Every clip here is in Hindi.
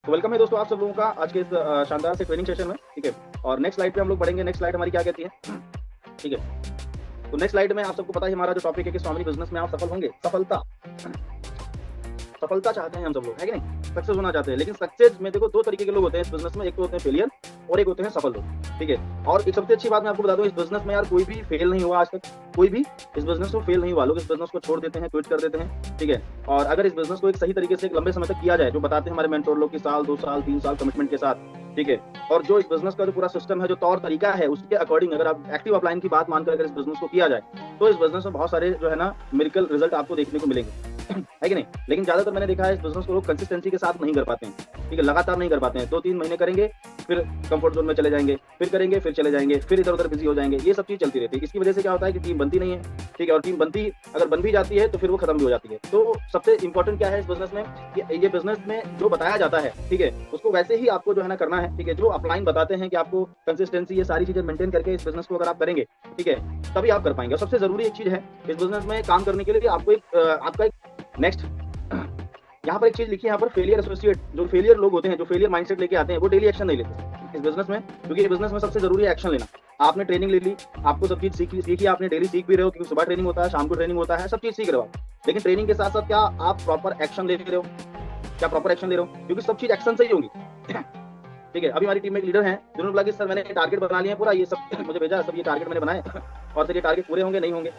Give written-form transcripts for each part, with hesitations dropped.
तो वेलकम है दोस्तों आप सब लोगों का आज के इस शानदार से ट्रेनिंग सेशन में। ठीक है, और नेक्स्ट स्लाइड पे हम लोग बढ़ेंगे। नेक्स्ट स्लाइड हमारी क्या कहती है? ठीक है, तो नेक्स्ट स्लाइड में आप सबको पता है हमारा जो टॉपिक है कि स्वामी बिजनेस में आप सफल होंगे। सफलता सफलता चाहते हैं हम सब लोग, है कि नहीं? सक्सेस होना चाहते हैं, लेकिन सक्सेस में देखो दो तरीके के लोग होते हैं इस बिजनेस में। एक तो होते हैं फेलियर और एक होते हैं सफल लोग। ठीक है, और एक सबसे अच्छी बात मैं आपको बता दूं, इस बिजनेस में यार कोई भी फेल नहीं हुआ आज तक। कोई भी इस बिजनेस को फेल नहीं हुआ। लोग इस बिजनेस को छोड़ देते हैं, क्विट कर देते हैं। ठीक है, और अगर इस बिजनेस को एक सही तरीके से एक लंबे समय तक किया जाए, जो बताते हैं हमारे मेंटोर लोग कि साल 2 साल 3 साल कमिटमेंट के साथ। ठीक है, और जो इस बिजनेस का जो पूरा सिस्टम है, जो तौर तरीका है, उसके अकॉर्डिंग अगर आप एक्टिव अपलाइन की बात मानकर अगर इस बिजनेस को किया जाए, तो इस बिजनेस में बहुत सारे जो है ना मिरेकल रिजल्ट आपको देखने को मिलेंगे। है कि नहीं? लेकिन ज्यादातर मैंने देखा है इस बिजनेस को लोग कंसिस्टेंसी के साथ नहीं कर पाते हैं। ठीक है, लगातार नहीं कर पाते हैं। 2-3 महीने करेंगे, फिर कंफर्ट जोन में चले जाएंगे, फिर करेंगे, फिर चले जाएंगे, फिर इधर उधर बिजी हो जाएंगे। ये सब चीज चलती रहती है। इसकी वजह से क्या होता है कि टीम बनती नहीं है। ठीक है, और टीम बनती अगर बन भी जाती है तो फिर वो खत्म भी हो जाती है। तो सबसे इंपॉर्टेंट क्या है इस बिजनेस में कि ये बिजनेस में जो बताया जाता है, ठीक है, उसको वैसे ही आपको जो है ना करना है। ठीक है, जो अपलाइन बताते हैं कि आपको कंसिस्टेंसी ये सारी चीजें मेंटेन करके इस बिजनेस को अगर आप करेंगे, ठीक है, तभी आप कर पाएंगे। और सबसे जरूरी एक चीज है इस बिजनेस में काम करने के लिए, आपको एक आपका एक नेक्स्ट यहाँ पर एक चीज लिखी है, यहाँ पर फेलियर एसोसिएट, जो फेलियर लोग होते हैं, जो फेलियर माइंडसेट लेके आते हैं, वो डेली एक्शन नहीं लेते इस बिजनेस में। क्योंकि ये बिजनेस में सबसे जरूरी है एक्शन लेना। आपने ट्रेनिंग ले ली, आपको सब चीज सीखी, आपने डेली सीख भी रहे हो, क्योंकि सुबह ट्रेनिंग होता है, शाम को ट्रेनिंग होता है, सब चीज सीख रहे हो आप। लेकिन ट्रेनिंग के साथ साथ क्या आप प्रॉपर एक्शन ले रहे हो? क्या प्रॉपर एक्शन ले रहे हो? क्योंकि सब चीज एक्शन से ही होगी। ठीक है, अभी हमारी टीम में एक लीडर है जिन्होंने बोला कि सर मैंने टारगेट बना लिया है पूरा, ये सब मुझे भेजा, सब ये टारगेट मैंने बनाए, और सर ये टारगेट पूरे होंगे नहीं होंगे?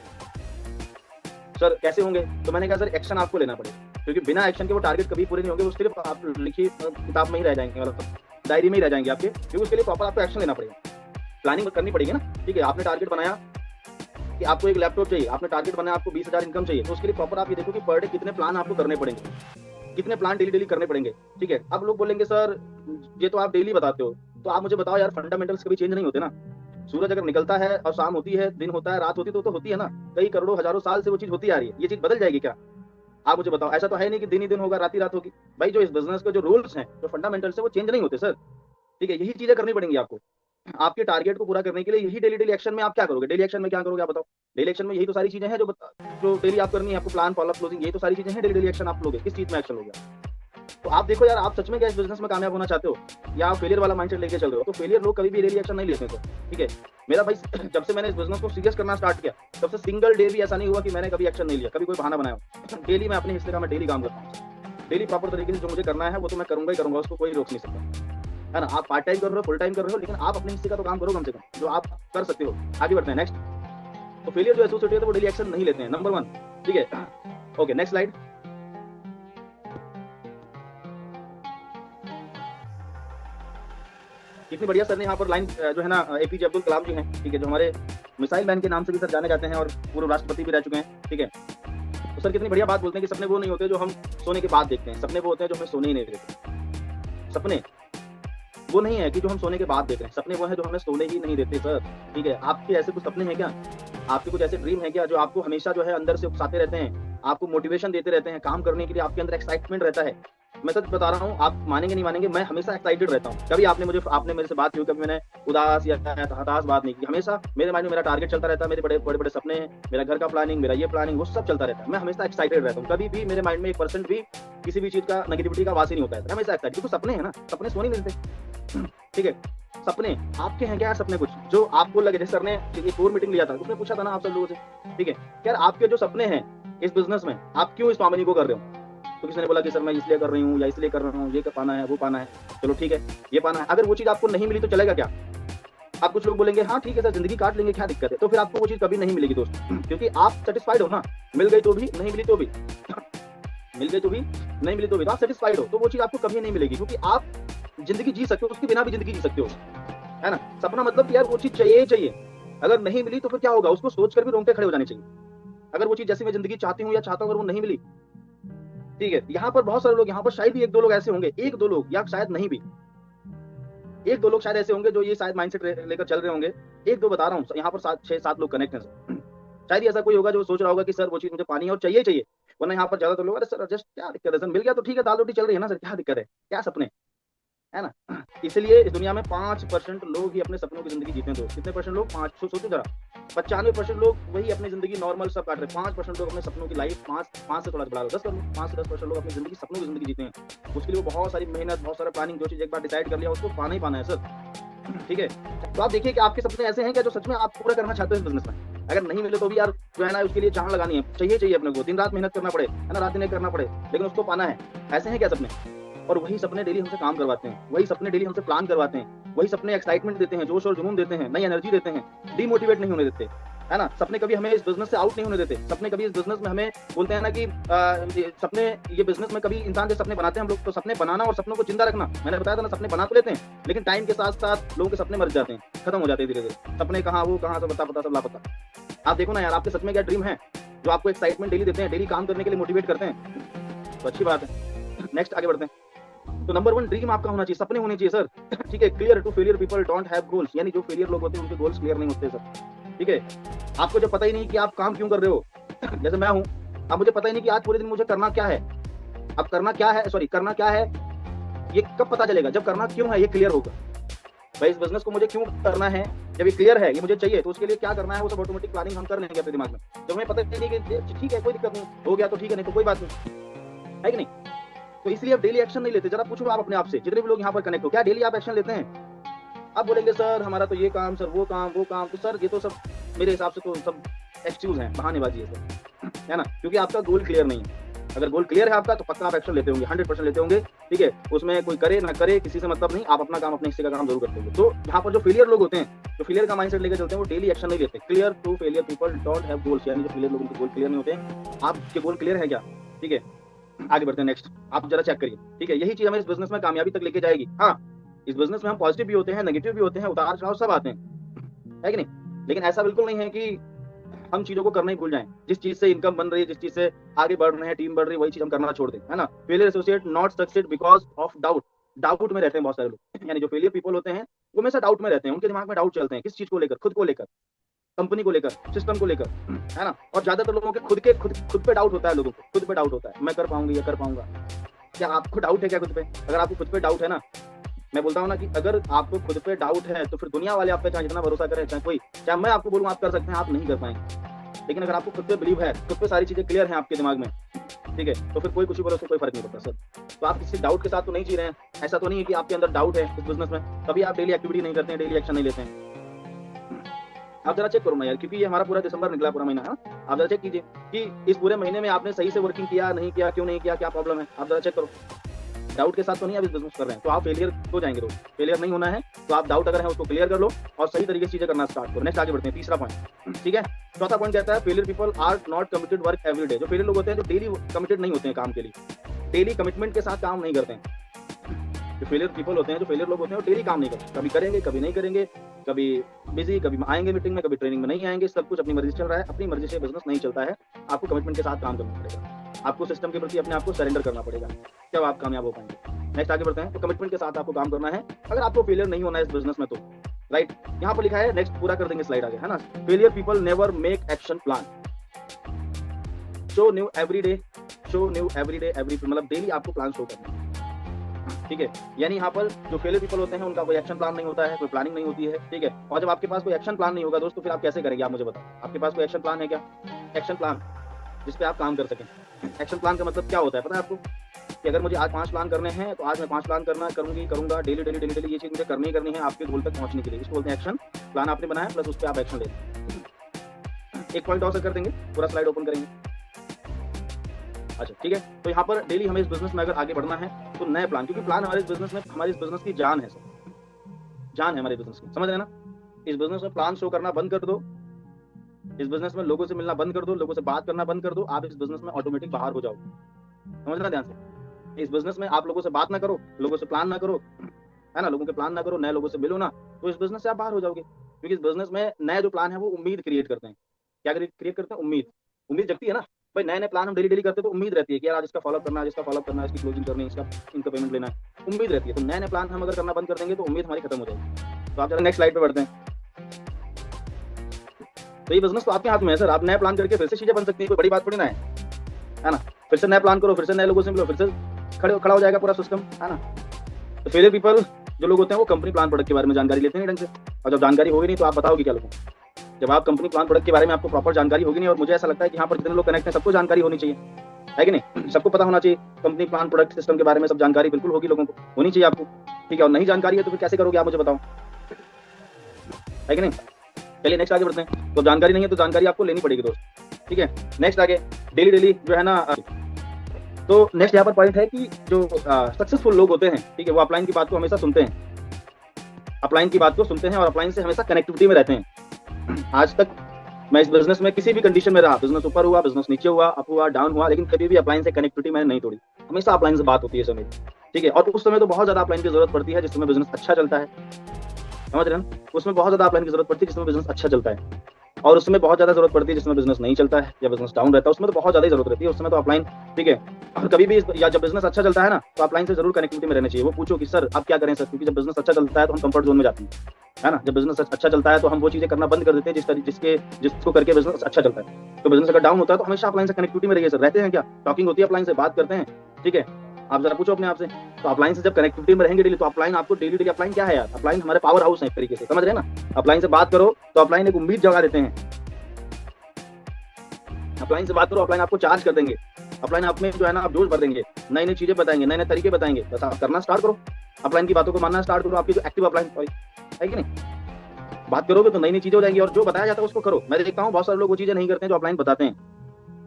सर कैसे होंगे? तो मैंने कहा सर एक्शन आपको लेना पड़ेगा, क्योंकि बिना एक्शन के वो टारगेट कभी पूरे नहीं होंगे। वो सिर्फ आप लिखी किताब में ही रह जाएंगे, मतलब डायरी में ही रह जाएंगे आपके, क्योंकि उसके लिए प्रॉपर आपको एक्शन लेना पड़ेगा, प्लानिंग करनी पड़ेगी ना। ठीक है, आपने टारगेट बनाया कि आपको एक लैपटॉप चाहिए, आपने टारगेट बनाया आपको 20,000 इनकम चाहिए, तो उसके लिए प्रॉपर आप ये देखो कि पर डे कितने प्लान आपको करने पड़ेंगे, कितने प्लान डेली डेली करने पड़ेंगे। ठीक है, अब लोग बोलेंगे सर ये तो आप डेली बताते हो, तो आप मुझे बताओ यार, फंडामेंटल्स कभी चेंज नहीं होते ना। सूरज अगर निकलता है और शाम होती है, दिन होता है, रात होती है, तो होती है ना। कई करोड़ों हजारों साल से वो चीज होती आ रही है। ये चीज बदल जाएगी क्या? आप मुझे बताओ। ऐसा तो है नहीं कि दिन ही दिन होगा, रात ही रात होगी। भाई जो इस बिजनेस के जो रूल्स हैं, जो फंडामेंटल्स है, वो चेंज नहीं होते सर। ठीक है, यही चीजें करनी पड़ेंगी आपको। आपके टारगेट को पूरा करने के लिए यही डेली डेली एक्शन में आप क्या करोगे? डेली एक्शन में क्या करोगे आप बताओ? डेली एक्शन में यही तो सारी चीजें हैं जो डेली आप करनी है आपको। प्लान, फॉलो अप, क्लोजिंग, यही तो सारी चीजें हैं डेली डेली एक्शन आप लोगे। किस चीज में एक्शन लोगे? तो आप देखो यार, आप सच में क्या इस बिजनेस में कामयाब होना चाहते हो, या आप फेलियर वाला माइंडसेट लेके चल रहे हो? तो फेलियर लोग कभी भी डेली एक्शन नहीं लेते सर। ठीक है, मेरा भाई जब से मैंने इस बिजनेस को सीरियस करना स्टार्ट किया, तब से सिंगल डे भी ऐसा नहीं हुआ कि मैंने कभी एक्शन नहीं लिया, कभी कोई बहाना बनाया। डेली मैं अपने हिस्से का मैं डेली काम करता हूँ। डेली प्रॉपर तरीके से जो मुझे करना है वो तो मैं करूंगा ही करूंगा, उसको कोई रोक नहीं सकता। है ना? आप पार्ट टाइम कर रहे हो, फुल टाइम कर रहे हो, लेकिन आप अपने हिस्से का तो काम करो कम से कम, जो आप कर सकते हो। आगे बढ़ते हैं नेक्स्ट। तो फेलियर जो एसोसिएट है वो डेली एक्शन नहीं लेते हैं, नंबर 1। ठीक है, ओके नेक्स्ट स्लाइड। कितनी बढ़िया सर ने यहाँ पर लाइन जो है ना, एपीजे अब्दुल कलाम जी हैं, ठीक है, जो हमारे मिसाइल मैन के नाम से भी सर जाने जाते हैं और पूर्व राष्ट्रपति भी रह चुके हैं। ठीक है, तो सर कितनी बढ़िया बात बोलते हैं कि सपने वो नहीं होते जो हम सोने के बाद देखते हैं, सपने वो होते हैं जो हमें सोने ही नहीं देते। सपने वो नहीं है कि जो हम सोने के बाद देख रहे हैं, सपने वो है जो हमें सोने ही नहीं देते सर। ठीक है, आपके ऐसे कुछ सपने हैं क्या? आपके कुछ ऐसे ड्रीम है क्या जो आपको हमेशा जो है अंदर से उकसाते रहते हैं, आपको मोटिवेशन देते रहते हैं काम करने के लिए, आपके अंदर एक्साइटमेंट रहता है? मैं सच बता रहा हूँ, आप मानेंगे नहीं मानेंगे, मैं हमेशा एक्साइटेड रहता हूँ। कभी आपने मेरे से बात की, कभी मैंने उदास या हताश बात नहीं की। हमेशा मेरे माइंड में मेरा टारगेट चलता रहता है, मेरे बड़े बड़े बड़े सपने हैं, मेरा घर का प्लानिंग, मेरा ये प्लानिंग, वो सब चलता रहता है। मैं हमेशा एक्साइटेड रहता हूँ, कभी भी मेरे माइंड में 1% भी किसी भी चीज का नेगेटिविटी का वास ही नहीं होता है। मैं हमेशा एक्साइटेड, क्योंकि सपने हैं ना, सपने सोने नहीं मिलते। ठीक है, सपने आपके हैं क्या? सपने कुछ जो आपको लगे, जैसे सर ने एक और मीटिंग लिया था, उसने पूछा था ना आप सब लोगों से, ठीक है, यार आपके जो सपने हैं इस बिजनेस में, आप क्यों इस स्वामिनी को कर रहे हो? तो किसी ने बोला कि सर मैं इसलिए कर रही हूँ, या इसलिए कर रहा हूँ, ये पाना है, वो पाना है। चलो ठीक है, ये पाना है। अगर वो चीज आपको नहीं मिली तो चलेगा क्या? आप कुछ लोग बोलेंगे हाँ ठीक है सर, जिंदगी काट लेंगे, क्या दिक्कत है? तो फिर आपको वो चीज कभी नहीं मिलेगी दोस्त, क्योंकि आप सेटिस्फाइड हो ना। मिल गई तो भी, नहीं मिली तो भी, मिल गई तो भी, नहीं मिली तो भी, तो आप सेटिस्फाइड हो, तो वो चीज आपको कभी नहीं मिलेगी, क्योंकि आप जिंदगी जी सकते हो, उसके बिना भी जिंदगी जी सकते हो। है ना? सपना मतलब कि यार वो चीज चाहिए ही चाहिए। अगर नहीं मिली तो फिर क्या होगा? उसको सोचकर भी रोंगटे खड़े हो जाने चाहिए। अगर वो चीज जैसी मैं जिंदगी चाहती हूँ या चाहता हूँ, अगर वो नहीं मिली, ठीक है, यहाँ पर बहुत सारे लोग, यहाँ पर शायद ही 1-2 लोग ऐसे होंगे, 1-2 लोग, या शायद नहीं भी, 1-2 लोग शायद ऐसे होंगे जो ये शायद माइंडसेट लेकर चल रहे होंगे। 1-2 बता रहा हूँ, यहाँ पर 6-7 लोग कनेक्ट हैं। शायद ही ऐसा कोई होगा जो सोच रहा होगा कि सर वो चीज मुझे पानी है और चाहिए चाहिए। वरना यहाँ पर ज्यादातर लोग, अरे सर जस्ट क्या दिक्कत है सर, मिल गया तो ठीक है, दाल रोटी चल रही है ना सर, क्या दिक्कत है, क्या सपने? है ना? इसलिए इस दुनिया में 5% लोग ही अपने सपनों की ज़िंदगी जीते हैं दोस्त। कितने परसेंट लोग? 5 सोचो ज़रा। 95% लोग वही अपनी ज़िंदगी नॉर्मल सब काट रहे हैं। 5% लोग अपने सपनों की लाइफ़ 5 से थोड़ा बढ़ा लो 10 कर लो। 5 से 10% लोग अपनी ज़िंदगी सपनों की ज़िंदगी जीते हैं। उसके लिए वो बहुत सारी मेहनत, बहुत सारा प्लानिंग, जो चीज़ एक बार डिसाइड कर लिया उसको पाना ही पाना है सर। ठीक है? तो आप देखिए कि आपके सपने ऐसे हैं क्या जो सच में आप पूरा करना चाहते हो इस बिज़नेस में? अगर नहीं मिले तो भी यार जो है ना उसके लिए जान लगानी है। चाहिए अपने को। दिन-रात मेहनत करना पड़े, है ना? रात-दिन एक करना पड़े, लेकिन उसको पाना है। ऐसे हैं क्या सपने? और वही सपने डेली हमसे काम करवाते हैं, वही सपने डेली हमसे प्लान करवाते हैं, वही सपने एक्साइटमेंट देते हैं, जोश और जुनून देते हैं, नई एनर्जी देते हैं, डीमोटिवेट नहीं होने देते, है ना? सपने कभी हमें इस बिज़नेस से आउट नहीं होने देते। सपने कभी इस बिज़नेस में हमें बोलते हैं ना कि सपने ये बिज़नेस में कभी इंसान जब सपने बनाते हैं हम लोग, तो सपने बनाना और सपनों को जिंदा रखना, मैंने बताया था ना, सपने बना तो लेते हैं, लेकिन टाइम के साथ-साथ लोगों के सपने मर जाते हैं, खत्म हो जाते हैं धीरे-धीरे। सपने कहाँ वो कहाँ सब अता-पता सब लापता। आप देखो ना यार, आपके सच में क्या ड्रीम है, जो आपको एक्साइटमेंट डेली देते हैं, डेली काम करने के लिए मोटिवेट करते हैं, तो अच्छी बात है। नेक्स्ट आगे बढ़ते हैं। तो नंबर 1 ड्रीम आपका होना चाहिए, सपने होने चाहिए सर। ठीक है? Clear two failure people don't have goals, यानी जो फेलियर लोग होते हैं उनके गोल्स क्लियर नहीं होते सर। ठीक है? आपको जब पता ही नहीं कि आप काम क्यों कर रहे हो, जैसे मैं हूँ, अब मुझे पता ही नहीं कि आज पूरे दिन मुझे करना क्या है। अब करना क्या है, ये कब पता चलेगा? जब करना क्यों है ये क्लियर होगा। भाई इस बिज़नेस को मुझे क्यों करना है, जब ये क्लियर है, ये मुझे चाहिए, तो उसके लिए क्या करना है वो सब ऑटोमेटिक प्लानिंग हम कर लेंगे अपने दिमाग में। जब हमें पता ही नहीं कि ठीक है कोई दिक्कत नहीं, हो गया तो ठीक है, नहीं तो कोई बात नहीं, है कि नहीं? तो इसलिए आप डेली एक्शन नहीं लेते। जरा पूछो आप अपने आप से, जितने भी लोग यहाँ पर कनेक्ट हो, क्या डेली आप एक्शन लेते हैं? आप बोलेंगे सर हमारा तो ये काम, सर वो काम, तो सर ये तो सब मेरे हिसाब से तो सब एक्सक्यूज हैं, बहानेबाजी है सर, है ना? क्योंकि आपका गोल क्लियर नहीं है। अगर गोल क्लियर है आपका तो पक्का आप एक्शन लेते होंगे, 100% लेते होंगे। ठीक है? उसमें कोई करे ना करे किसी से मतलब नहीं, आप अपना काम अपने हिस्से का काम जरूर करते होंगे। तो यहाँ पर जो फेलियर लोग होते हैं, जो फेलियर का माइंडसेट लेकर चलते हैं, वो डेली एक्शन नहीं लेते। Clear two failure people don't have goals, यानी जो फेलियर लोगों के गोल क्लियर नहीं होते। आपके गोल क्लियर है क्या? ठीक है? आगे बढ़ते हैं नेक्स्ट। आप जरा चेक करिए। ठीक है? यही चीज हमें इस बिजनेस में कामयाबी तक लेके जाएगी। हाँ, इस बिजनेस में हम पॉजिटिव भी होते हैं, नेगेटिव भी होते हैं, उतार चढ़ाव सब आते हैं, है कि नहीं? लेकिन ऐसा बिल्कुल नहीं है कि हम चीजों को करना ही भूल जाएं। जिस चीज से इनकम बन रही है, जिस चीज से आगे बढ़ रहे हैं, टीम बढ़ रही है, वही चीज हम करना छोड़ दें, है ना? Failure associate not succeed because of doubt. Doubt में रहते हैं बहुत सारे लोग, यानी जो फेलियर पीपल होते हैं वो हमेशा डाउट में रहते हैं। उनके दिमाग में डाउट चलते हैं, किस चीज को लेकर? खुद को लेकर, कंपनी को लेकर, सिस्टम को लेकर, है ना? और ज्यादातर लोगों के खुद पे डाउट होता है। लोगों को खुद पे डाउट होता है, मैं कर पाऊंगी या कर पाऊंगा। क्या आपको डाउट है क्या खुद पे? अगर आपको खुद पे डाउट है ना, मैं बोलता हूँ ना कि अगर आपको खुद पे डाउट है तो फिर दुनिया वाले आप पे चाहे जितना भरोसा करें, चाहे मैं आपको बोलूँ आप कर सकते हैं, आप नहीं कर पाएंगे। लेकिन अगर आपको खुद पे बिलीव है, खुद पे सारी चीजें क्लियर हैं आपके दिमाग में, ठीक है, तो फिर कोई कुछ भी बोले उससे कोई फर्क नहीं पड़ता सर। तो आप किसी डाउट के साथ तो नहीं जी रहे हैं। ऐसा तो नहीं है कि आपके अंदर डाउट है इस बिजनेस में, तभी आप डेली एक्टिविटी नहीं करते हैं, डेली एक्शन नहीं लेते हैं। आप जरा चेक करो ना यार, क्योंकि ये हमारा पूरा दिसंबर निकला, पूरा महीना है ना। आप जरा चेक कीजिए कि इस पूरे महीने में आपने सही से वर्किंग किया, नहीं किया, क्यों नहीं किया, क्या प्रॉब्लम है, आप जरा चेक करो। डाउट के साथ तो नहीं आप इस बिजनेस कर रहे हैं, तो आप फेलियर हो जाएंगे। रोज फेलियर नहीं होना है, तो आप डाउट अगर है उसको क्लियर कर लो और सही तरीके से चीजें करना स्टार्ट करो। नेक्स्ट आगे बढ़ते हैं, तीसरा पॉइंट। ठीक है? चौथा पॉइंट कहता है failure people are not committed work every day. जो फेलियर लोग होते हैं जो डेली कमिटेड नहीं होते हैं काम के लिए, डेली कमिटमेंट के साथ काम नहीं करते हैं। जो फेलियर पीपल होते हैं, जो फेलियर लोग होते हैं, वो डेली काम नहीं करते। कभी करेंगे, कभी नहीं करेंगे, कभी बिजी, कभी आएंगे मीटिंग में, कभी ट्रेनिंग में नहीं आएंगे। सब कुछ अपनी मर्जी से चल रहा है, अपनी मर्जी से बिजनेस नहीं चलता है। आपको कमिटमेंट के साथ काम करना पड़ेगा, आपको सिस्टम के प्रति अपने आप को सरेंडर करना पड़ेगा, तब आप कामयाब हो पाएंगे। नेक्स्ट आगे बढ़ते हैं। तो कमिटमेंट के साथ आपको काम करना है अगर आपको फेलियर नहीं होना है इस बिजनेस में, तो राइट यहाँ पर लिखा है, नेक्स्ट पूरा कर देंगे स्लाइड आगे, है ना? Failure people never make action plan, show new every day, मतलब डेली आपको प्लान शो करना है। ठीक है? यानी यहाँ पर जो फेलियर पीपल होते हैं उनका कोई एक्शन प्लान नहीं होता है, कोई प्लानिंग नहीं होती है। ठीक है? और जब आपके पास कोई एक्शन प्लान नहीं होगा दोस्तों, तो फिर आप कैसे करेंगे? आप मुझे बताओ, आपके पास कोई एक्शन प्लान है क्या? एक्शन प्लान जिस पे आप काम कर सकें। एक्शन प्लान का मतलब क्या होता है पता है आपको? कि अगर मुझे आज 5 प्लान करने हैं तो आज मैं 5 प्लान करूंगा डेली ये चीज मुझे करनी ही है आपके गोल तक पहुंचने के लिए। इसको बोलते हैं एक्शन प्लान। आपने बनाया प्लस उस पर आप एक्शन लेते। एक पॉइंट और से कर देंगे, पूरा स्लाइड ओपन करेंगे। अच्छा ठीक है? तो यहाँ पर डेली हमें इस बिजनेस में अगर आगे बढ़ना है तो नए प्लान, क्योंकि प्लान हमारे इस बिजनेस की जान है सर, जान है हमारे बिजनेस की, समझ रहे ना? इस बिजनेस में प्लान शो करना बंद कर दो, इस बिजनेस में लोगों से मिलना बंद कर दो, लोगों से बात करना बंद कर दो, आप इस बिजनेस में ऑटोमेटिक बाहर हो जाओगे। समझना ध्यान से। इस बिजनेस में आप लोगों से बात ना करो, लोगों से प्लान ना करो, है ना? लोगों के प्लान ना करो, नए लोगों से मिलो ना, तो इस बिजनेस से आप बाहर हो जाओगे। क्योंकि इस बिजनेस में नए जो प्लान है वो उम्मीद क्रिएट करते हैं। क्या क्रिएट करते हैं? उम्मीद जगती है ना भाई। नए प्लान हम डेली करते हैं तो उम्मीद रहती है कि यार आज इसका फॉलोअप करना है, इसका फॉलोअप करना है, इसकी क्लोजिंग करनी है, इनका पेमेंट लेना है, उम्मीद रहती है। तो नए प्लान हम अगर करना बंद कर देंगे तो उम्मीद हमारी खत्म हो जाएगी। तो आप जरा नेक्स्ट स्लाइड पे बढ़ते हैं। तो ये बिजनेस तो आपके हाथ में है सर, आप नए प्लान करके फिर से चीजें बन सकती है, कोई बड़ी बात थोड़ी ना है ना? फिर से नया प्लान करो, फिर से नए लोगों से मिलो, फिर से खड़ा हो जाएगा पूरा सिस्टम, है ना? तो फेलियर पीपल जो लोग होते हैं वो कंपनी प्लान प्रोडक्ट के बारे में जानकारी लेते हैं ढंग से, और जब जानकारी होगी नहीं तो आप बताओगे क्या लोगों को। जब आप कंपनी प्लान प्रोडक्ट के बारे में आपको प्रॉपर जानकारी होगी नहीं, और मुझे ऐसा लगता है कि यहाँ पर जितने लोग कनेक्ट हैं सबको जानकारी होनी चाहिए, है कि नहीं, सबको पता होना चाहिए कंपनी प्लान प्रोडक्ट सिस्टम के बारे में, सब जानकारी बिल्कुल होगी लोगों को, होनी चाहिए आपको, ठीक है। और नहीं जानकारी है तो फिर कैसे करोगे आप मुझे बताओ, है कि नहीं। चलिए नेक्स्ट आगे बढ़ते हैं। तो जानकारी नहीं है तो जानकारी आपको लेनी पड़ेगी दोस्त, ठीक है। नेक्स्ट आगे डेली जो है ना, तो नेक्स्ट यहाँ पर पॉइंट है कि जो सक्सेसफुल लोग होते हैं, ठीक है, वो अपलाइन की बात को हमेशा सुनते हैं, अपलाइन की बात को सुनते हैं और अपलाइन से हमेशा कनेक्टिविटी में रहते हैं। आज तक मैं इस बिजनेस में किसी भी कंडीशन में रहा, बिजनेस ऊपर हुआ, बिजनेस नीचे हुआ, अप हुआ, डाउन हुआ, लेकिन कभी भी अपलाइन से कनेक्टिविटी मैंने नहीं तोड़ी, हमेशा अपलाइन से बात होती है समय, ठीक है। और उस समय तो बहुत ज्यादा अपलाइन की जरूरत पड़ती है जिस समय बिजनेस अच्छा चलता है, समझ रहे हैं, उसमें बहुत ज्यादा अपलाइन की जरूरत पड़ती है जिसमें बिजनेस अच्छा चलता है, और उसमें बहुत ज्यादा जरूरत पड़ती है जिसमें बिजनेस नहीं चलता है या बिजनेस डाउन रहता है, उसमें तो बहुत ज्यादा जरूरत रहती है, उस समय तो अपलाइन, ठीक है। और कभी भी या जब बिजनेस अच्छा चलता है ना तो अपलाइन से जरूर कनेक्टिविटी में रहना चाहिए। वो पूछो कि सर आप क्या करें सर, क्योंकि जब बिजनेस अच्छा चलता है तो हम कंफर्ट जोन में जाते हैं, है ना। जब बिजनेस अच्छा चलता है तो हम वो चीजें करना बंद कर देते हैं जिसको करके बिजनेस अच्छा चलता है। तो बिजनेस अगर डाउन होता है तो हमेशा अपलाइन से कनेक्टिविटी में रहिए सर। रहते हैं क्या, टॉकिंग होती है अपलाइन से, बात करते हैं, ठीक है। आप जरा पूछो अपने आप से, तो अपलाइन से जब कनेक्टिविटी में रहेंगे डेली तो अपलाइन आपको डेली अपलाइन क्या है यार, अपलाइन हमारे पावर हाउस है एक तरीके से, समझ रहे हैं ना। अपलाइन से बात करो तो अपलाइन एक उम्मीद जगा देते हैं, अपलाइन से बात करो, अपलाइन आपको चार्ज कर देंगे, अपलाइन आप में जो है ना आप जोश भर देंगे, नई नई चीजें बताएंगे, नए नए तरीके बताएंगे, बस आप करना स्टार्ट करो, अपलाइन की बातों को मानना स्टार्ट करो। आपकी जो एक्टिव अपलाइन है कि नहीं, बात करोगे तो नई नई चीजें हो जाएंगी, और जो बताया जाता है उसको करो। मैं देखता हूँ बहुत सारे लोग वो चीजें नहीं करते हैं जो अपलाइन बताते हैं।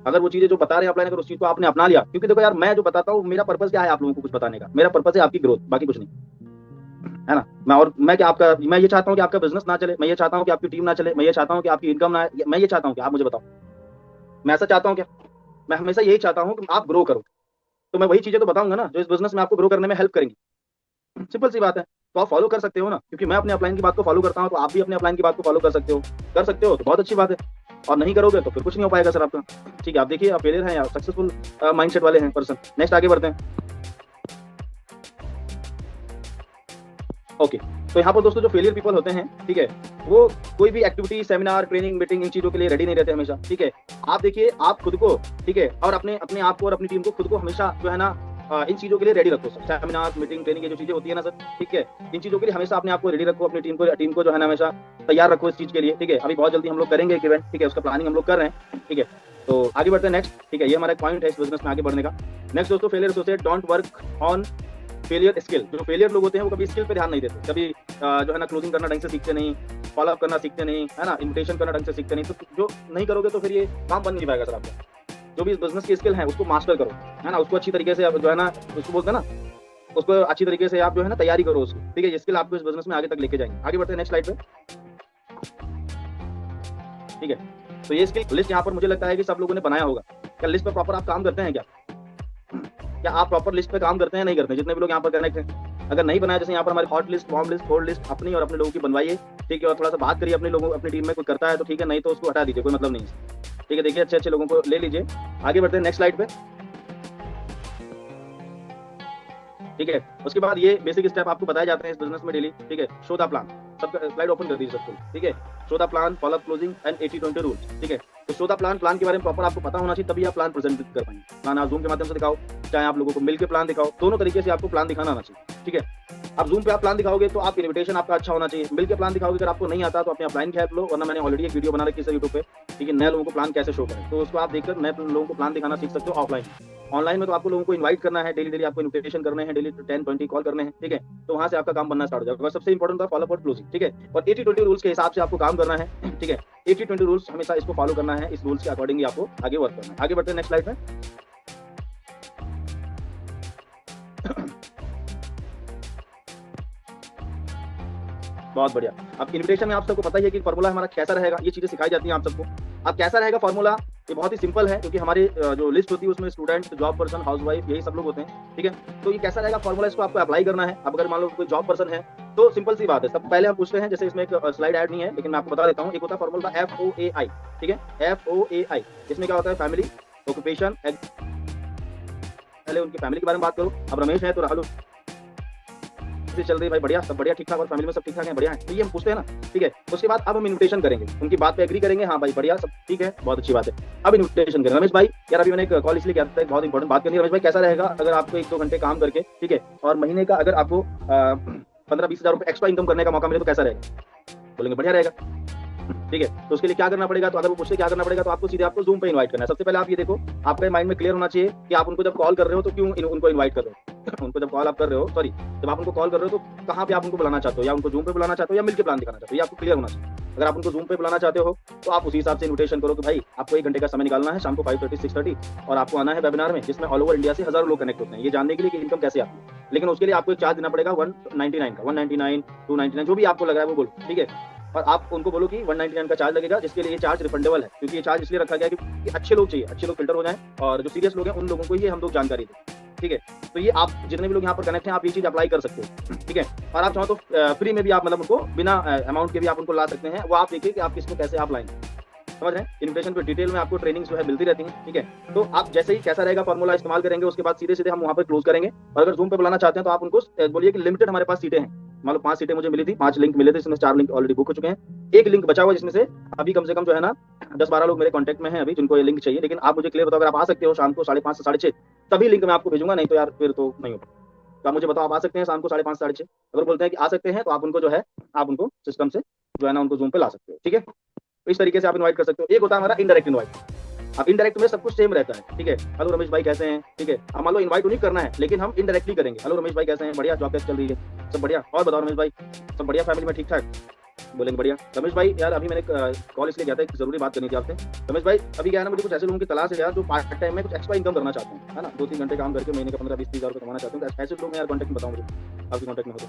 अगर वो चीजें जो बता रहे हैं अपलाइन, अगर उस चीज को आपने अपना लिया, क्योंकि देखो यार मैं जो बताता हूँ मेरा पर्पस क्या है आप लोगों को कुछ बताने का, मेरा पर्पस है आपकी ग्रोथ, बाकी कुछ नहीं, है ना। मैं क्या आपका, मैं ये चाहता हूँ कि आपका बिजनेस ना चले, मैं ये चाहता हूँ कि आपकी टीम ना चले, मैं ये चाहता हूँ कि आपकी इनकम ना, मैं ये चाहता हूँ कि आप मुझे बताओ, मैं ऐसा चाहता हूँ क्या, मैं हमेशा यही चाहता हूँ कि आप ग्रो करो। तो मैं वही चीजें तो बताऊंगा ना जो इस बिजनेस में आपको ग्रो करने में हेल्प करेंगी, सिंपल सी बात है। तो आप फॉलो कर सकते हो ना, क्योंकि मैं अपने अपलाइन की बात को फॉलो करता हूँ, तो आप भी अपने अपलाइन की बात को फॉलो कर सकते हो तो बहुत अच्छी बात है। और नहीं करोगे तो फिर कुछ नहीं हो पाएगा सर आपका, ठीक है। आप देखिए आप फेलियर हैं या सक्सेसफुल माइंडसेट वाले हैं पर्सन। नेक्स्ट आगे बढ़ते हैं। ओके, तो यहाँ पर दोस्तों जो फेलियर पीपल होते हैं, ठीक है, वो कोई भी एक्टिविटी, सेमिनार, ट्रेनिंग, मीटिंग, इन चीजों के लिए रेडी नहीं रहते हमेशा, ठीक है। आप देखिए आप खुद को, ठीक है, और अपने आप को और अपनी टीम को, खुद को हमेशा जो है ना इन चीजों के लिए रेडी रखो सर। सेमिनार, मीटिंग, ट्रेनिंग, ये जो चीजें होती है ना सर, ठीक है, इन चीजों के लिए हमेशा अपने आप को रेडी रखो, अपनी टीम को जो है ना हमेशा तैयार रखो इस चीज के लिए, ठीक है। अभी बहुत जल्दी हम लोग करेंगे एक इवेंट, ठीक है, उसका प्लानिंग हम लोग कर रहे हैं, ठीक है। तो आगे बढ़ते हैं नेक्स्ट, ठीक है, ये हमारा पॉइंट है इस बिजनेस में आगे बढ़ने का। नेक्स्ट दोस्तों, failure associate don't work on failure skill. जो फेलियर लोग होते हैं वो कभी स्किल पे ध्यान नहीं देते, कभी जो है ना क्लोजिंग करना ढंग से सीखते नहीं, फॉलो अप करना सीखते नहीं, है ना, इन्विटेशन करना ढंग से सीखते नहीं। तो जो नहीं करोगे तो फिर ये काम बन नहीं पाएगा सर आपका। जो भी इस बिजनेस की स्किल है उसको मास्टर करो, है ना, उसको अच्छी तरीके से जो है ना, उसको बोलते हैं ना, उसको अच्छी तरीके से आप जो है ना तैयारी करो उसकी, ठीक है। ये स्किल आपको इस बिजनेस में आगे तक लेके जाएंगे। आगे बढ़ते हैं नेक्स्ट स्लाइड पे, ठीक है। तो ये स्किल लिस्ट यहाँ पर मुझे लगता है कि सब लोगों ने बनाया होगा। क्या लिस्ट पे प्रॉपर आप काम करते हैं क्या आप प्रॉपर लिस्ट पे काम करते हैं, नहीं करते हैं? जितने भी लोग यहाँ पर कनेक्ट हैं, अगर नहीं बनाया, जैसे यहाँ पर हमारी hot list, warm list, cold list अपनी और अपने लोगों की बनवाइए, ठीक है। और थोड़ा सा बात करिए अपने लोगों, अपनी टीम में कोई करता है तो ठीक है, नहीं तो उसको हटा दीजिए, कोई मतलब नहीं है, ठीक है। देखिए अच्छे लोगों को ले लीजिए। आगे बढ़ते हैं नेक्स्ट स्लाइड पे, ठीक है। उसके बाद ये बेसिक स्टेप आपको बताए जाते हैं इस बिजनेस में डेली, ठीक है। शो द प्लान, सबका स्लाइड ओपन कर दीजिए सबको, ठीक है। Show the plan, follow up, closing and 80-20 rules, ठीक है। तो शो द प्लान के बारे में प्रॉपर आपको पता होना चाहिए, तभी आप प्लान प्रेजेंट कर पाएंगे। प्लान आप जूम के माध्यम से दिखाओ, चाहे आप लोगों को मिलकर प्लान दिखाओ, दोनों तरीके से आपको प्लान दिखाना आना चाहिए, ठीक है। आप जूम पे आप प्लान दिखाओगे तो आप इन्विटेशन आपका अच्छा होना चाहिए, मिलकर प्लान दिखाओगे, अगर आपको नहीं आता तो अपने अपलाइन की हेल्प लो, वरना मैंने ऑलरेडी एक वीडियो बना रखी है यूट्यूब पे, ठीक है, नए लोगों को प्लान कैसे शो करें, तो उसको आप देखकर नए लोगों को प्लान दिखाना सीख सकते हो ऑफलाइन। ऑनलाइन में तो आपको लोगों को इनवाइट करना है, डेली आपको इन्विटेशन करने हैं, डेली 10-20 कॉल करने हैं, ठीक है। तो वहां से आपका काम बनना स्टार्ट हो जाएगा। सबसे इंपॉर्टेंट था फॉलो अप और क्लोजिंग, ठीक है। और 80-20 रूल्स के हिसाब से आपको काम करना है, ठीक है। 80-20 रूल्स हमेशा इसको फॉलो करना है, इस रूल्स के अकॉर्डिंग ही आपको आगे वर्क करना है। आगे बढ़ते हैं नेक्स्ट स्लाइड में। बहुत बढ़िया। अब इन्विटेशन में आप सबको पता ही है कि फॉर्मूला हमारा कैसा रहेगा, ये चीजें सिखाई जाती हैं आप सबको। अब कैसा रहेगा फॉर्मूला, ये बहुत ही सिंपल है, क्योंकि हमारी जो लिस्ट होती है उसमें स्टूडेंट, जॉब पर्सन, हाउसवाइफ, यही सब लोग होते हैं, ठीक है। तो ये कैसा रहेगा फॉर्मूला, इसको आपको अप्लाई करना है। अब अगर मान लो कोई जॉब पर्सन है तो सिंपल सी बात है, सब पहले हम पूछते हैं, जैसे इसमें एक स्लाइड ऐड नहीं है लेकिन मैं आपको बता देता हूँ। एक होता है फॉर्मूला FOAI, ठीक है, FOAI। इसमें क्या होता है, फैमिली, ऑक्यूपेशन, पहले उनकी फैमिली के बारे में बात करो। अब रमेश है तो राहुल कैसी चल रही है भाई, बढ़िया, सब बढ़िया, ठीक ठाक, और फैमिली में सब ठीक ठाक है, बढ़िया है, तो ये हम पूछते हैं ना, ठीक है। उसके बाद अब हम इन्विटेशन करेंगे, उनकी बात पे एग्री करेंगे, हाँ भाई बढ़िया, सब ठीक है, बहुत अच्छी बात है। अब इन्विटेशन करेंगे। रमेश भाई यार, अभी मैंने एक कॉल इसलिए किया था, एक बहुत इंपॉर्टेंट बात करनी है। रमेश भाई कैसा रहेगा अगर आपको 1-2 घंटे काम करके, ठीक है, और महीने का अगर आपको 15-20 हज़ार रुपए एक्स्ट्रा इनकम करने का मौका मिले तो कैसा रहेगा? बोलेंगे बढ़िया रहेगा, ठीक है। तो उसके लिए क्या करना पड़ेगा, तो अगर वो पूछते क्या करना पड़ेगा, तो आपको सीधे आपको जूम पे इनवाइट करना है। सबसे पहले आप ये देखो, आपके माइंड में क्लियर होना चाहिए कि आप उनको जब कॉल कर रहे हो तो क्यों उनको इनवाइट कर रहे हो। उनको जब कॉल आप कर रहे हो, सॉरी, जब आप उनको कॉल कर रहे हो तो कहाँ पे आप उनको बुलाना चाहते हो, या उनको जूम पे बुलाना चाहते हो या मिलकर प्लान दिखाना चाहते हो, ये आपको क्लियर होना चाहिए। अगर आप उनको जूम पे बुलाना चाहते हो तो आप उसी हिसाब से इन्विटेशन करो कि भाई आपको 1 घंटे का समय निकालना है शाम को 5:30-6:30, और आपको आना है वेबिनार में, जिसमें ऑल ओवर इंडिया से हजारों लोग कनेक्ट होते हैं, ये जानने के लिए कि इनकम कैसे आती है। लेकिन उसके लिए आपको एक चार्ज देना पड़ेगा 199 का, 199, 299, जो भी आपको लग रहा है वो बोलो, ठीक है। और आप उनको बोलो कि 199 का चार्ज लगेगा, जिसके लिए ये चार्ज रिफंडेबल है, क्योंकि ये चार्ज इसलिए रखा गया है क्योंकि अच्छे लोग चाहिए, अच्छे लोग फिल्टर हो जाएं, और जो सीरियस लोग हैं उन लोगों को ये हम लोग जानकारी दें, ठीक है। तो ये आप जितने भी लोग यहाँ पर कनेक्ट हैं, आप ये चीज अप्लाई कर सकते हो, ठीक है। और आप चाहो तो फ्री में भी आप मतलब उनको बिना अमाउंट के भी आप उनको ला सकते हैं, वो आप देखिए कि आप किसको कैसे आप लाएंगे, समझ रहे हैं। इन्विटेशन पे डिटेल में आपको ट्रेनिंग जो है मिलती रहती है, ठीक है। तो आप जैसे ही कैसा रहेगा फॉर्मूला इस्तेमाल करेंगे, उसके बाद सीधे सीधे हम वहाँ पर क्लोज करेंगे। और अगर जूम पे बुलाना चाहते हैं तो आप उनको बोलिए कि लिमिटेड हमारे पास सीटें हैं, मान लो 5 सीटें मुझे मिली थी, 5 लिंक मिले थे, इसमें 4 लिंक ऑलरेडी बुक हो चुके हैं, 1 लिंक बचा हुआ जिसमें से अभी कम से कम जो है ना 10-12 लोग मेरे कॉन्टैक्ट में हैं अभी, जिनको ये लिंक चाहिए। लेकिन आप मुझे क्लियर बताओ, अगर आप आ सकते हो शाम को 5:30 से 6:30, तभी लिंक मैं आपको भेजूंगा, नहीं तो यार फिर तो नहीं होगा। तो आप मुझे बताओ, आप आ सकते हैं शाम को 5:30 से 6:30? अगर बोलते हैं कि आ सकते हैं तो आप उनको जो है, आप उनको सिस्टम से जो है ना उनको जूम पे ला सकते हो, ठीक है। तो इस तरीके से आप इनवाइट कर सकते हो। एक होता है हमारा इनडायरेक्ट इनवाइट। अब इनडायरेक्ट में सब कुछ सेम रहता है, ठीक है। हेलो रमेश भाई कैसे हैं, ठीक है। अब मान लो इनवाइट उन्हीं करना है, लेकिन हम इनडायरेक्टली करेंगे। हेलो रमेश भाई कैसे हैं, बढ़िया, जॉब कैसे चल रही है, सब बढ़िया, और बताओ रमेश भाई, सब बढ़िया, फैमिली में ठीक ठाक? बोलेंगे बढ़िया। रमेश भाई यार, अभी मैंने कॉल इसलिए किया था, एक जरूरी बात करनी थी आपसे। रमेश भाई अभी क्या है ना, मुझे कुछ ऐसे लोगों की तलाश है यार, जो पार्ट टाइम में कुछ एक्स्ट्रा इनकम करना चाहते हैं, है ना, 2-3 घंटे काम करके महीने का 15-20-30 हज़ार रुपये कमाना चाहते हैं। तो ऐसे लोग यार कॉन्टैक्ट में बताओ मुझे, आपके कॉन्टैक्ट में हो तो।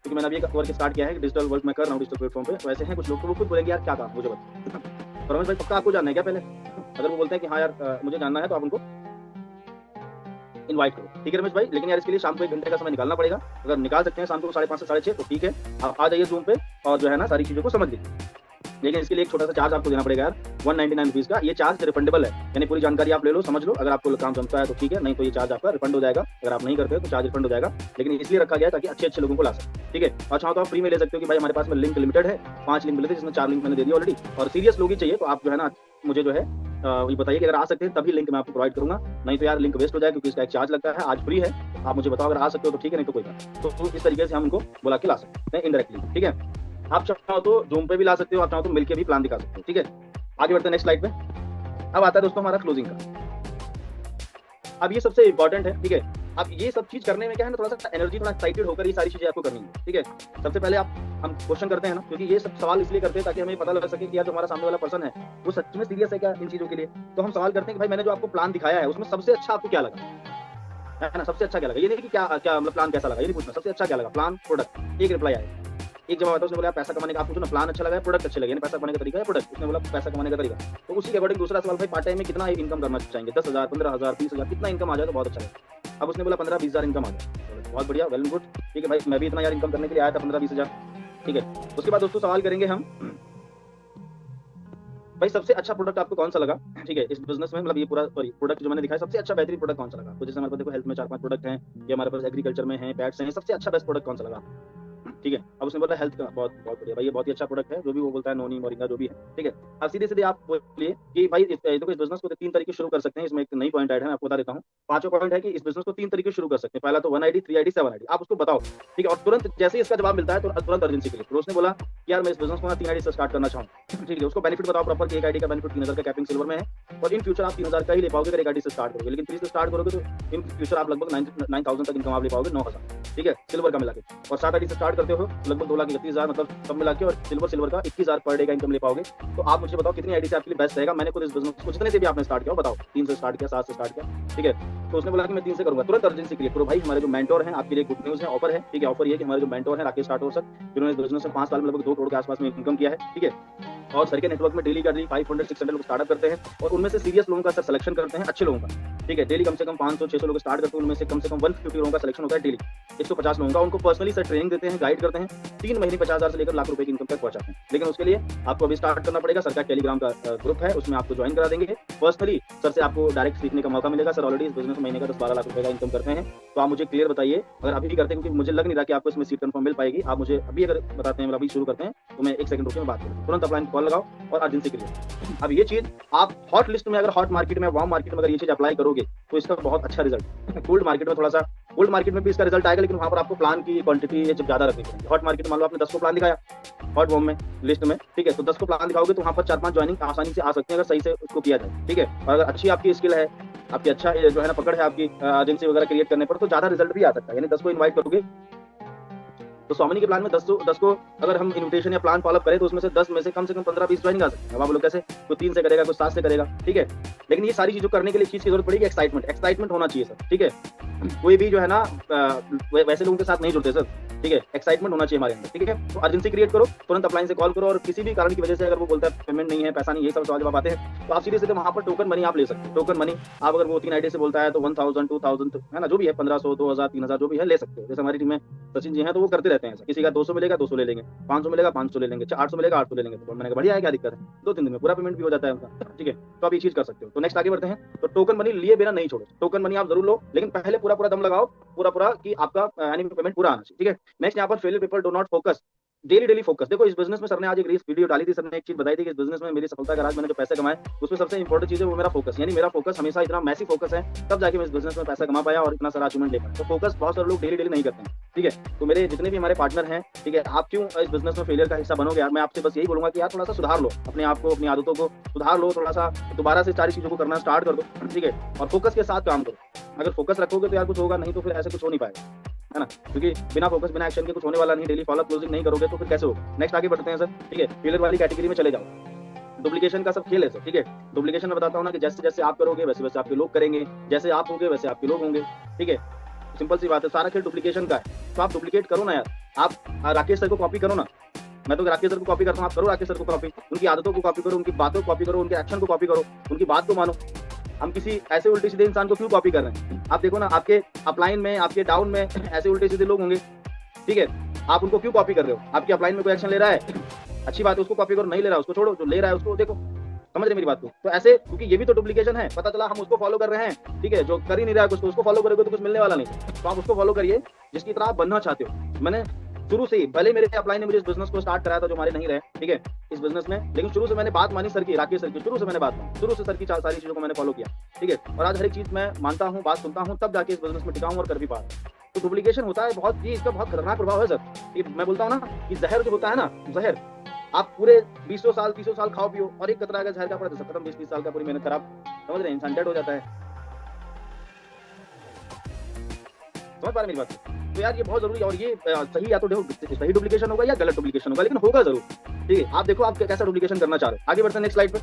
क्योंकि मैंने अभी एक वर्क स्टार्ट किया है, डिजिटल वर्क मैं कर रहा हूँ डिजिटल प्लेटफॉर्म पे, तो ऐसे हैं कुछ लोग, तो वो खुद बोलेंगे यार क्या काम मुझे बता। तो रमेश भाई पक्का आपको जानना है क्या पहले? अगर वो बोलते हैं कि हाँ यार मुझे जानना है, तो आप उनको इनवाइट करो, ठीक है रमेश भाई। लेकिन यार इसके लिए शाम को 1 घंटे का समय निकालना पड़ेगा। अगर निकाल सकते हैं शाम को 5:30 से 6:30 तो ठीक है, आप आ जाइए जूम पे और जो है ना सारी चीज़ों को समझ लीजिए। लेकिन इसके लिए एक छोटा सा चार्ज आपको देना पड़ेगा यार, 199 रुपीज़ का। ये चार्ज रिफंडेबल है, यानी पूरी जानकारी आप ले लो, समझ लो, अगर आपको काम जमता है तो ठीक है, नहीं तो ये चार्ज आपका रिफंड हो जाएगा। अगर आप नहीं करते हो तो चार्ज रिफंड हो जाएगा, लेकिन इसलिए रखा गया है ताकि अच्छे लोगों को ला सके, ठीक है। और चाहो तो आप फ्री में ले सकते हो कि भाई हमारे पास में लिंक लिमिटेड है, 5 लिंक मिले थे, जिसमें 4 लिंक मैंने दे दिया ऑलरेडी, और सीरियस लोग ही चाहिए तो आप जो है ना मुझे जो है ये बताइए कि अगर आ सकते हैं तभी लिंक मैं आपको प्रोवाइड करूंगा, नहीं तो यार लिंक वेस्ट हो जाए, क्योंकि इसका एक चार्ज लगता है। आज फ्री है, आप मुझे बताओ, अगर आ सकते हो तो ठीक है, नहीं तो कोई बात। तो इस तरीके से हम उनको बुला के ला सकते हैं इनडायरेक्टली, ठीक है। आप चाहो तो जूम पे भी ला सकते हो, आप चाहो तो मिलके भी प्लान दिखा सकते हो, ठीक है। आगे बढ़ते हैं नेक्स्ट स्लाइड पे। अब आता है दोस्तों हमारा क्लोजिंग का। अब ये सबसे इंपॉर्टेंट है, ठीक है। अब ये सब चीज करने में क्या है ना, थोड़ा सा एनर्जी, थोड़ा एक्साइटेड होकर ये सारी चीजें आपको करनी है, ठीक है। सबसे पहले हम क्वेश्चन करते हैं ना, क्योंकि ये सब सवाल इसलिए करते हैं ताकि हमें पता लग सके कि यार जो हमारा सामने वाला पर्सन है वो सच में सीरियस है क्या इन चीजों के लिए। तो हम सवाल करते हैं कि भाई मैंने जो आपको प्लान दिखाया है उसमें सबसे अच्छा आपको क्या लगा, है ना, सबसे अच्छा क्या लगा। ये नहीं कि क्या मतलब प्लान कैसा लगा, ये नहीं पूछना, सबसे अच्छा क्या लगा, प्लान, प्रोडक्ट। एक रिप्लाई आया, एक जवाब आता है, उसने बोला पैसा कमाने का, आप पूछो ना प्लान अच्छा लगा है, प्रोडक्ट अच्छे लगे, पैसा कमाने का तरीका है प्रोडक्ट, उसने बोला पैसा कमाने का तरीका। तो उसी के अकॉर्डिंग दूसरा सवाल, भाई पार्ट टाइम में कितना इनकम करना चाहेंगे, 10,000, 15,000, 30,000, कितना इनकम आ जाए तो बहुत अच्छा लगा। अब उसने बोला 15-20 हज़ार इनकम आ जाए, बहुत बढ़िया, वेल गुड, ठीक है भाई, मैं भी इतना यार इनकम करने के लिए आया था, 15-20 हज़ार, ठीक है। उसके बाद दोस्तों सवाल करेंगे हम, भाई सबसे अच्छा प्रोडक्ट आपको कौन सा लगा, ठीक है, इस बिजनेस में, मतलब ये पूरा प्रोडक्ट जो मैंने दिखाया, सबसे अच्छा बेहतरीन प्रोडक्ट कौन सा लगा। तो जैसे हमारे पास देखो हेल्थ में 4-5 प्रोडक्ट हैं, ये हमारे पास एग्रीकल्चर में है, पैट्स हैं, सबसे अच्छा बेस्ट प्रोडक्ट कौन सा लगा, ठीक है। अब उसने बोला हेल्थ का, बहुत बहुत बढ़िया भाई, ये बहुत ही अच्छा प्रोडक्ट है, जो भी वो बोलता है, नोनी मोरिंगा जो भी है, ठीक है। अब सीधे सीधे आप बोलिए कि भाई देखो इस बिजनेस को 3 तरीके शुरू कर सकते हैं। इसमें एक नई पॉइंट ऐड है, मैं आपको बता देता हूँ। 5वां पॉइंट है कि इस बिजनेस को 3 तरीके शुरू कर सकते हैं। पहला तो 1 ID, 3 ID, 7 ID, आप उसको बताओ, ठीक है। और तुरंत जैसे ही इसका जवाब मिलता है तो तुरंत अर्जेंसी के लिए। तो उसने बोला यार मैं इस बिजनेस को 3 ID से स्टार्ट करना चाहूँ, ठीक है। उसको बेनिफिट बताओ प्रॉपर कि 1 ID का बेनिफिट 3,000 का कैपिंग सिल्वर में है, और इन फ्यूचर आप 3,000 का ही ले पाओगे अगर 1 ID से स्टार्ट करोगे। लेकिन 3 से स्टार्ट करोगे तो इन फ्यूचर आप लगभग 9,000 तक इनकम आप ले पाओगे, 9,000, ठीक है, सिल्वर का मिला के। और 7 ID से स्टार्ट करते हो लगभग 2,31,000, मतलब सब मिला के, और सिल्वर का 21,000 पर डे का इनकम ले पाओगे। तो आप मुझे बताओ कितनी आईडी से आपके लिए बेस्ट रहेगा। मैंने खुद इस बिजनेस को जितने से भी आपने स्टार्ट किया बताओ, 3 से स्टार्ट किया, 7 से स्टार्ट किया, ठीक है। तो उसने बोला कि मैं 3 से करूंगा। तुरंत अर्जेंसी के लिए करो भाई, हमारे जो मेंटोर हैं आपके लिए गुड न्यूज है, ऑफर है, ठीक है। ऑफर ये कि हमारे जो मेंटोर हैं राकेश राठौर सर, जिन्होंने इस बिजनेस में 5 साल में लगभग 2 करोड़ के आसपास में इनकम किया है, ठीक है। और सर के नेटवर्क में डेली का 500-600 लोग स्टार्टअप करते हैं, और उनमें से सीरियस लोगों का सर सिलेक्शन करते हैं, अच्छे लोगों का, ठीक है। डेली कम से कम 500-600 लोग स्टार्ट करते हैं, उनमें से कम 150 लोगों का सिलेक्शन होता है डेली, 150 लोगों का, उनको पर्सनली सर ट्रेनिंग देते हैं, गाइड करते हैं, 3 महीने 50,000 से लेकर लाख रुपए की इनकम तक पहुंचाते हैं। लेकिन उसके लिए आपको अभी स्टार्ट करना पड़ेगा। सर का टेलीग्राम का ग्रुप है, उसमें आपको ज्वाइन करा देंगे। पर्सनली सर से आपको डायरेक्ट सीखने का मौका मिलेगा। सर ऑलरेडी इस बिजनेस में महीने का 10-12 लाख रुपए का इनकम करते हैं। तो आप मुझे क्लियर बताइए, अगर अभी भी करते हैं, क्योंकि मुझे लग नहीं रहा कि आपको इसमें सीट कंफर्म मिल पाएगी। आप मुझे अभी अगर बताते हैं, अभी शुरू करते हैं, तो मैं 1 सेकंड रुकिए, मैं बात करूँ। तुरंत अपलाइन कॉल लगाओ और अर्जेंसी क्रिएट। अब ये चीज आप हॉट लिस्ट में, अगर हॉट मार्केट में, वार्म मार्केट में अगर ये चीज अप्लाई करोगे तो इसका बहुत अच्छा रिजल्ट। कोल्ड मार्केट में थोड़ा सा, कोल्ड मार्केट में भी इसका रिजल्ट आएगा, लेकिन वहां पर आपको प्लान की क्वांटिटी ये ज्यादा रखनी पड़ेगी। हॉट मार्केट में मान लो आपने 10 को प्लान दिखाया हॉट वार्म में लिस्ट में, ठीक है, तो 10 को प्लान दिखाओगे तो वहां पर 4-5 ज्वाइनिंग आसानी से आ सकते हैं, अगर सही से उसको किया जाए, ठीक है। और अगर अच्छी आपकी स्किल है, आपकी अच्छा जो है ना पकड़ है आपकी एजेंसी वगैरह क्रिएट करने पर, तो ज्यादा रिजल्ट भी आ सकता है। यानी 10 को इन्वाइट करोगे तो स्वामिनी के प्लान में 10 को अगर हम इन्विटेशन या प्लान फॉलो करें तो उसमें से 10 में से कम 15-20 ज्वाइनिंग आ सकते हैं। अब आप लोग कैसे, कोई 3 से करेगा, कोई 7 से करेगा, ठीक है। लेकिन ये सारी चीजों करने के लिए चीज की जरूरत पड़ेगी एक्साइटमेंट होना चाहिए सर, ठीक है। कोई भी जो है ना वैसे लोगों के साथ नहीं जुड़ते सर, ठीक है। एक्साइटमेंट होना चाहिए हमारे अंदर, ठीक है। तो अर्जेंसी क्रिएट करो, तुरंत अपलाइन से कॉल करो, और किसी भी कारण की वजह से अगर वो बोलता है पेमेंट नहीं है, पैसा नहीं, ये सब सवाल जवाब आते हैं, तो आप सीधे वहां पर टोकन मनी आप ले सकते हो। टोकन मनी आप अगर वो 3 आईडी से बोलता है तो 1000, 2000 है ना, जो भी है 1500, 2000, 3000 जो भी है ले सकते हो। जैसे हमारी टीम में सचिन जी हैं तो वो करते रहते हैं। किसी का 200 मिलेगा 200 ले लेंगे, 500 मिलेगा 500 ले लेंगे, 800 मिलेगा 800 ले लेंगे। तो मैंने कहा बढ़िया है, क्या दिक्कत है, 2-3 दिन में पूरा पेमेंट भी हो जाता है उनका, ठीक है। तो आप ये चीज कर सकते हो। तो नेक्स्ट आगे बढ़ते हैं। तो टोकन मनी लिए बिना नहीं छोड़ो, टोकन मनी आप जरूर लो, लेकिन पहले पूरा दम लगाओ, पूरा कि आपका यानी पेमेंट पूरा आना चाहिए, ठीक है। नेक्स्ट यहाँ पर failure people do not focus, daily focus. देखो इस बिजनेस में सर ने आज एक वीडियो डाली थी, सर ने एक चीज बताई थी कि इस बिजनेस में मेरी सफलता का राज, मैंने जो पैसे कमाए उसमें सबसे इंपॉर्टेंट चीज है वो मेरा फोकस। यानी मेरा फोकस हमेशा इतना मैसिव फोकस है, तब जाके मैं इस बिजनेस में पैसा कमा पाया और इतना सारा अचीवमेंट ले पाया। तो फोकस बहुत सारे लोग डेली नहीं करते हैं, ठीक है। तो मेरे जितने भी हमारे पार्टनर हैं, ठीक है, आप क्यों इस बिजनेस में फेलियर का हिस्सा बनोगे यार। मैं आपसे बस यही बोलूंगा कि यार थोड़ा सा सुधार लो अपने आप को, अपनी आदतों को सुधार लो, थोड़ा सा दोबारा से सारी चीजों को करना स्टार्ट कर दो, ठीक है। और फोकस के साथ काम करो। अगर फोकस रखोगे तो यार कुछ होगा, नहीं तो फिर ऐसे कुछ हो नहीं पाएगा, है ना। क्योंकि बिना फोकस बिना एक्शन के कुछ होने वाला नहीं। डेली फॉलो क्लोजिंग नहीं करोगे तो फिर कैसे होगा। नेक्स्ट आगे बढ़ते हैं सर, ठीक है। फेलियर वाली कैटेगरी में चले जाओ। डुप्लीकेशन का सब खेल है सर, ठीक है। डुप्लीकेशन में बताता हूँ ना कि जैसे जैसे आप करोगे वैसे वैसे आपके लोग करेंगे, जैसे आप होंगे वैसे आपके लोग होंगे, ठीक है। सिंपल सी बात है, सारा खेल डुप्लीकेशन का है। तो आप डुप्लीकेट करो ना यार, आप राकेश सर को कॉपी करो ना। मैं तो राकेश सर को कॉपी करता हूँ, आप करो राकेश सर को कॉपी, उनकी आदतों को कॉपी करो, उनकी बातों को कॉपी करो, उनके एक्शन को कॉपी करो, उनकी बात को मानो। हम किसी ऐसे उल्टे सीधे इंसान को क्यों कॉपी कर रहे हैं। आप देखो ना, आपके अपलाइन में, आपके डाउन में ऐसे उल्टे सीधे लोग होंगे, ठीक है। आप उनको क्यों कॉपी कर रहे हो। आपकी अपलाइन में कोई एक्शन ले रहा है, अच्छी बात है, उसको कॉपी करो। नहीं ले रहा है उसको छोड़ो, जो ले रहा है उसको देखो। समझ रहे मेरी बात को। तो ऐसे, क्योंकि ये भी तो डुप्लीकेशन है। पता चला हम उसको फॉलो कर रहे हैं, ठीक है, जो कर ही नहीं रहा है कुछ, तो उसको फॉलो करोगे तो कुछ मिलने वाला नहीं। तो आप उसको फॉलो करिए जिसकी तरह आप बनना चाहते हो। मैंने शुरू से ही, पहले मेरे अपलाइन ने मुझे इस बिजनेस को स्टार्ट कराया था, जो हमारे नहीं रहे, ठीक है, इस बिजनेस में। लेकिन शुरू से मैंने बात मानी सर की, राकेश सर की, शुरू से मैंने बात मानी, शुरू से सर की सारी चीजों को मैंने फॉलो किया, ठीक है। और आज हर एक चीज मैं मानता हूँ, बात सुनता हूँ, तब जाके इस बिजनेस में टिका हूँ और कर भी पा रहा हूँ। तो डुप्लीकेशन होता है बहुत, ये इसका बहुत खतरनाक प्रभाव है सर। ये मैं बोलता हूँ ना कि जहर जो होता है ना, जहर आप पूरे 20 साल 30 साल खाओ पियो, और एक कतरा अगर जहर का पड़ा तो खत्म, 20-30 साल का पूरी मेहनत खराब। समझ रहे हैं, इंसान डेड हो जाता है। समझ पा रहे मेरी बात। तो यार ये बहुत जरूरी है। और ये सही, या तो देखो सही डुप्लीकेशन होगा या गलत डुप्लीकेशन होगा, लेकिन होगा जरूर, ठीक है। आप देखो आप कैसा डुप्लीकेशन करना चाह रहे हो। आगे बढ़ते हैं नेक्स्ट स्लाइड पे,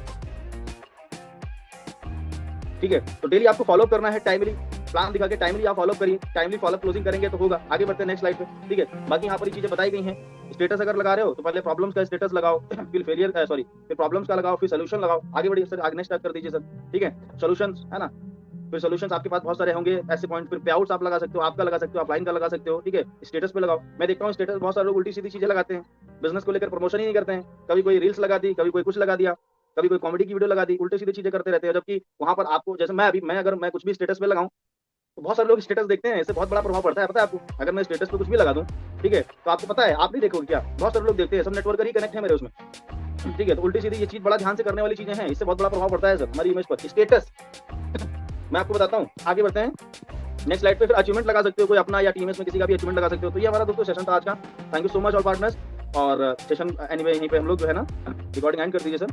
ठीक है। तो डेली आपको फॉलो करना है, टाइमली प्लान दिखा के टाइमली आप फॉलो करिए, टाइमली फॉलो क्लोजिंग करेंगे तो होगा। आगे बढ़ते हैं नेक्स्ट स्लाइड पे, ठीक है। बाकी यहाँ पर चीजें बताई गई हैं। स्टेटस अगर लगा रहे हो तो पहले प्रॉब्लम्स का स्टेटस लगाओ, फिर फिर प्रॉब्लम्स का लगाओ, फिर सोल्यूशन लगाओ। आगे बढ़िए सर, आगे नेक्स्ट कर दीजिए सर, ठीक है। सोल्यूशंस है ना, फिर सोल्यूशंस आपके पास बहुत सारे होंगे ऐसे पॉइंट। फिर पे आउट्स आप लगा सकते हो, आपका लगा सकते हो, अपलाइन का लगा सकते हो, ठीक है। स्टेटस पे लगाओ। मैं देखता हूँ स्टेटस बहुत सारे लोग उल्टी सीधी चीजें लगाते हैं, बिजनेस को लेकर प्रमोशन ही नहीं करते हैं। कभी कोई रील्स लगा दी, कभी कोई कुछ लगा दिया, कभी कोई कॉमेडी की वीडियो लगा दी, उल्टे सीधे चीजें करते रहते हैं। जबकि वहां पर आपको, जैसे मैं अगर मैं कुछ भी स्टेटस पे लगाऊं तो बहुत सारे लोग स्टेटस देखते हैं, इससे बहुत बड़ा प्रभाव पड़ता है, पता है आपको। अगर मैं स्टेटस पे कुछ भी लगा दूं, ठीक है, तो आपको पता है, आप नहीं देखोगे क्या, बहुत सारे लोग देखते हैं। सब नेटवर्कर ही कनेक्ट है मेरे उसमें, ठीक है। तो उल्टी सीधी ये चीज बड़ा ध्यान से करने वाली चीजें हैं, इससे बहुत बड़ा प्रभाव पड़ता है सर हमारी इमेज पर। स्टेटस मैं आपको बताता हूँ। आगे बढ़ते हैं नेक्स्ट स्लाइड पे। फिर अचीवमेंट लगा सकते हो, कोई अपना या टीएमएस में किसी का भी अचीवमेंट लगा सकते हो। तो ये हमारा दोस्तों सेशन था आज का। Thank you so much all partners. और सेशन एनीवे यहीं पे हम लोग जो है ना रिकॉर्डिंग एंड कर दीजिए सर।